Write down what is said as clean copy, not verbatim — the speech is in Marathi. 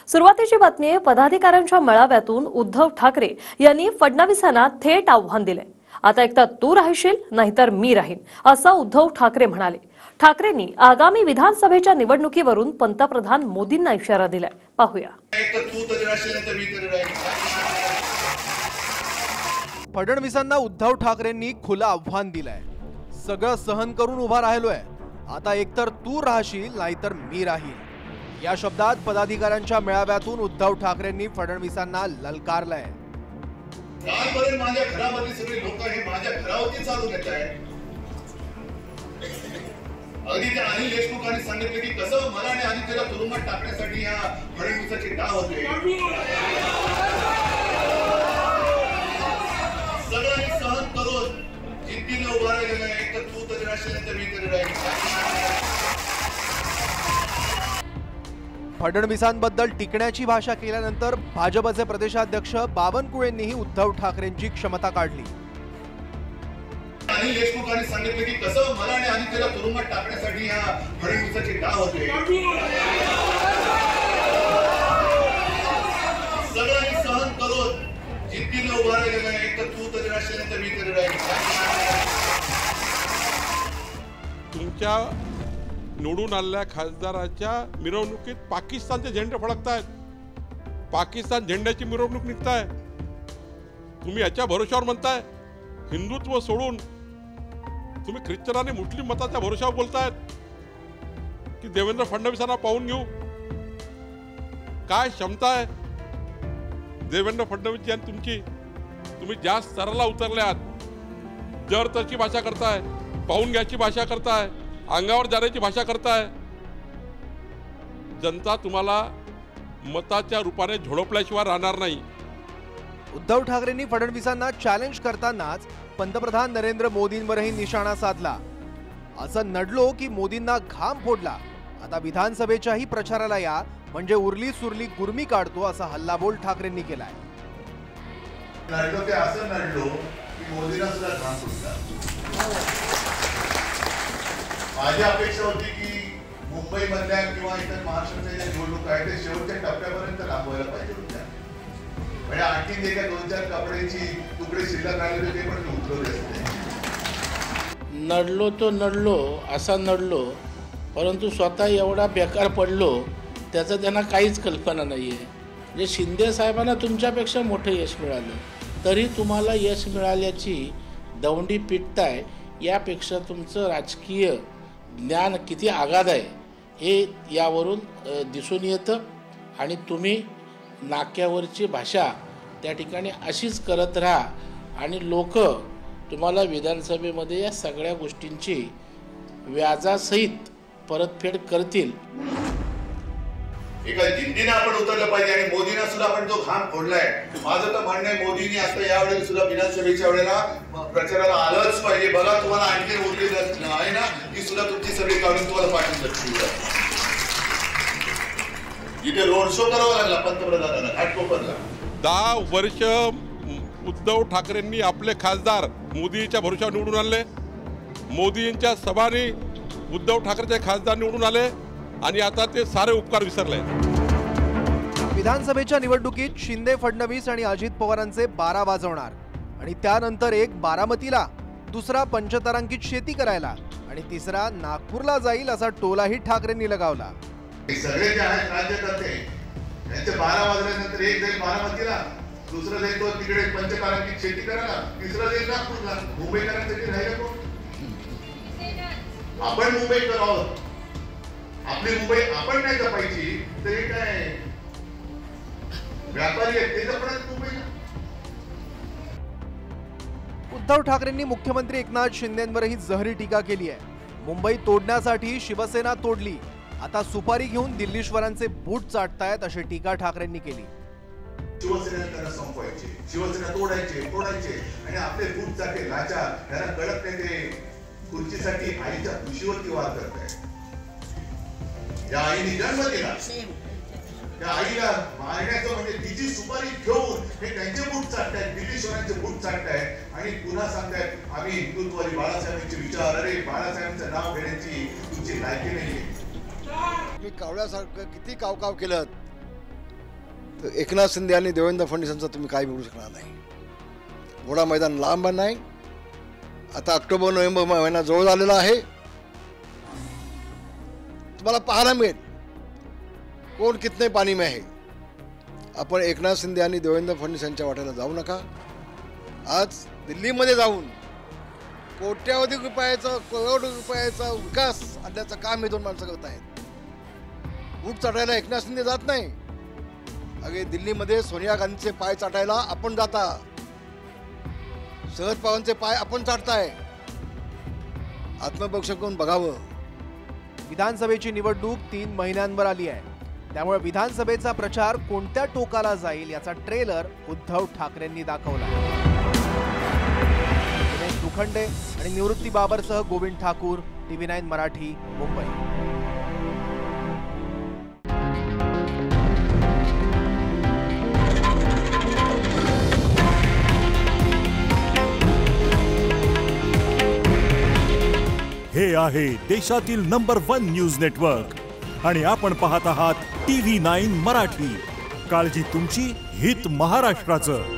सुरुवातीची बातमी आहे, पदाधिकाऱ्यांच्या मेळाव्यातून उद्धव ठाकरे यांनी फडणवीसांना थेट आव्हान दिले। आता एकतर तू राहशील नाहीतर मी राहीन असं उद्धव ठाकरे म्हणाले। ठाकरेंनी आगामी विधानसभेच्या निवडणुकीवरून पंतप्रधान मोदींना इशारा दिलाय। पाहूया। फडणवीसांना उद्धव ठाकरेंनी खुलं आव्हान दिलंय। सगळं सहन करून उभा राहिलोय, आता एकतर तू राहशील नाहीतर मी राहील या शब्दात पदाधिकाऱ्यांच्या मेळाव्यातून उद्धव ठाकरेंनी फडणवीसांना ललकारलंय। कालपर्यंत माझ्या घरामधली सगळी लोक हे माझ्या घरावरती चालून येत आहेत। अगदी त्या अनिल देशमुखांनी सांगितलं की कसं मला आणि आदित्यला तुरुंगात टाकण्यासाठी या फडणवीसाचे डाव होते। सगळ्यांनी सहन करून जिद्दीने उभा राहिलेलं आहे। एक तर तू तरी राहशील तर मी तरी राहील। फडणवीसांबद्दल टिकण्याची भाषा केल्यानंतर भाजपचे प्रदेशाध्यक्ष बावनकुळेंनीही उद्धव ठाकरेंची क्षमता काढली। अनिल देशमुखांनी सांगितलं की कसं मला आणि आदित्यला तुरुंगात टाकण्यासाठी या फडणवीसाचे डाव होते। सगळ्यांनी सहन करून जिद्दीने उभा राहिलेलं आहे। एक तर तू तरी राहशील तर मी तरी राहील। तुमच्या निवडून आलेल्या खासदाराच्या मिरवणुकीत पाकिस्तानचे झेंडे फडकतायत, पाकिस्तान झेंड्याची मिरवणूक निघताय। तुम्ही याच्या भरोशावर म्हणताय हिंदुत्व सोडून तुम्ही ख्रिश्चन आणि मुस्लिम मताच्या भरोशावर बोलतायत की देवेंद्र फडणवीसांना पाहून घेऊ। काय क्षमता आहे देवेंद्र फडणवीसची आणि तुमची? तुम्ही ज्या स्तराला उतरले आहात, जर तरची भाषा करताय, पाहून घ्यायची भाषा करताय, अंगावर जाण्याची भाषा करताय। जनता तुम्हाला मताच्या रूपाने झोडपल्याशिवाय राहणार नाही। उद्धव ठाकरेंनी फडणवीसांना चॅलेंज करतानाच पंतप्रधान नरेंद्र मोदींवरही निशाणा साधला। असं नडलो की मोदींना घाम फोडला। आता विधानसभेच्याही प्रचाराला या, म्हणजे उरली सुरली गुरमी काढतो असा हल्लाबोल ठाकरेंनी केलाय। नडलो ते असं नडलो की मोदींना सुद्धा घाम फुटला। माझी अपेक्षा होती की मुंबईमधल्या किंवा इतर महाराष्ट्राच्या ज्या निवडणुका आहेत ते शेवटच्या टप्प्यापर्यंत लांबवायला पाहिजे होत्या। म्हणजे आणखी जे काही 2-4 कपड्याची तुकडे शिल्लक राहिले ते पण उतरवले असते। नडलो तो नडलो असा नडलो, परंतु स्वतः एवढा बेकार पडलो त्याचं त्यांना काहीच कल्पना नाही आहे। म्हणजे शिंदे साहेबांना तुमच्यापेक्षा मोठं यश मिळालं, तरी तुम्हाला यश मिळाल्याची दवंडी पिटताय। यापेक्षा तुमचं राजकीय ज्ञान किती आगाध आहे हे यावरून दिसून येतं। आणि तुम्ही नाक्यावरची भाषा त्या ठिकाणी अशीच करत राहा आणि लोक तुम्हाला विधानसभेमध्ये या सगळ्या गोष्टींची व्याजासहित परतफेड करतील। एका जिद्दीने आपण उतरलं पाहिजे आणि मोदींना सुद्धा आपण जो घाम फोडलाय। माझं तर म्हणणं आहे मोदींनी आता यावेळेला सुद्धा विधानसभेच्या वेळेला प्रचाराला आलंच पाहिजे। बघा तुम्हाला आणखी उरलेलं आहे ना, ही सुद्धा तुमची सगळी काढून तुम्हाला पाठवून जाईल। जिथे रोड शो करावा लागला पंतप्रधानांना घाटकोपरला। 10 वर्ष उद्धव ठाकरेंनी आपले खासदार मोदींच्या भरोशावर निवडून आणले। मोदींच्या सभांनी उद्धव ठाकरेचे खासदार निवडून आले आणि आता ते सारे उपकार विसरले। विधानसभेच्या निवडणुकीत शिंदे, फडणवीस आणि अजित पवारांचे 12 वाजवणार आणि त्यानंतर एक बारामतीला, दुसरा पंचतारांकित शेती करायला आणि तिसरा नागपूरला जाईल असा टोलाही ठाकरेंनी लगावला। सगळे जे आहेत राज्यकर्ते यांचे 12 वाजल्यानंतर एक जाईल बारामतीला, दुसरं जाईल तो तिकडे पंचतारांकित शेती करायला, तिसरं जाईल नागपूरला। मुंबईकरांसाठी राहिलं कोण? आपण मुंबईकर आहोत, आपली मुंबई आपण नाही जपायची तरी काय व्यापारी आहेत ते जपणार मुंबईला? उद्धव ठाकरेंनी मुख्यमंत्री एकनाथ शिंदेंवरही जहरी टीका केली आहे। मुंबई तोडण्यासाठी शिवसेना तोडली, आता सुपारी घेऊन दिल्लीश्वरांचे बूट चाटतायत अशी टीका ठाकरेंनी केली। शिवसेनेला त्यांना संपवायचे, शिवसेना तोडायचे आणि आपले बूट चाटे लाचार त्यांना कळत नाही ते खुर्चीसाठी आईच्या खुशीवरती वार करतायत। या आईने जन्म दिला, त्या आईला मारण्याचं म्हणजे तिची सुपारी घेऊन हे त्यांचे बूट चाटतायत, दिल्लीश्वरांचे बूट चाटतायत आणि पुन्हा सांगतायत आम्ही हिंदुत्ववादी बाळासाहेबांचे विचार। अरे बाळासाहेबांचं नाव घेण्याची तुमची लायकी नाहीये। मी कावळ्यासारखं किती कावकाव केलं तर एकनाथ शिंदे आणि देवेंद्र फडणवीसांचा तुम्ही काय मिळू शकणार नाही. घोडा मैदान लांब नाही. आता ऑक्टोबर नोव्हेंबर महिना जवळ आलेला आहे. तुम्हाला पाहायला मिळेल कोण कितने पाणी में आहे. आपण एकनाथ शिंदे आणि देवेंद्र फडणवीस यांच्या वाट्याला जाऊ नका. आज दिल्लीमध्ये जाऊन कोट्यावधी रुपयाचा करोड रुपयाचा विकास आणण्याचं काम हे दोन माणसं करत आहेत. ऊट चाटायला एकनाथ शिंदे जात नाही. अगे दिल्लीमध्ये सोनिया गांधीचे पाय चाटायला आपण जाता. शरद पवारांचे पाय आपण चाटताय. आत्मपरीक्षण करून बघावं. विधानसभेची निवडणूक 3 महिन्यांवर आली आहे. त्यामुळे विधानसभेचा प्रचार कोणत्या टोकाला जाईल याचा ट्रेलर उद्धव ठाकरेंनी दाखवला. दिनेश दुखंडे आणि निवृत्ती बाबरसह गोविंद ठाकूर, TV9 मराठी, मुंबई. हे आहे देशातील नंबर 1 न्यूज नेटवर्क आणि आपण पाहत आहात TV9 मराठी. काळजी तुमची, हित महाराष्ट्राचं.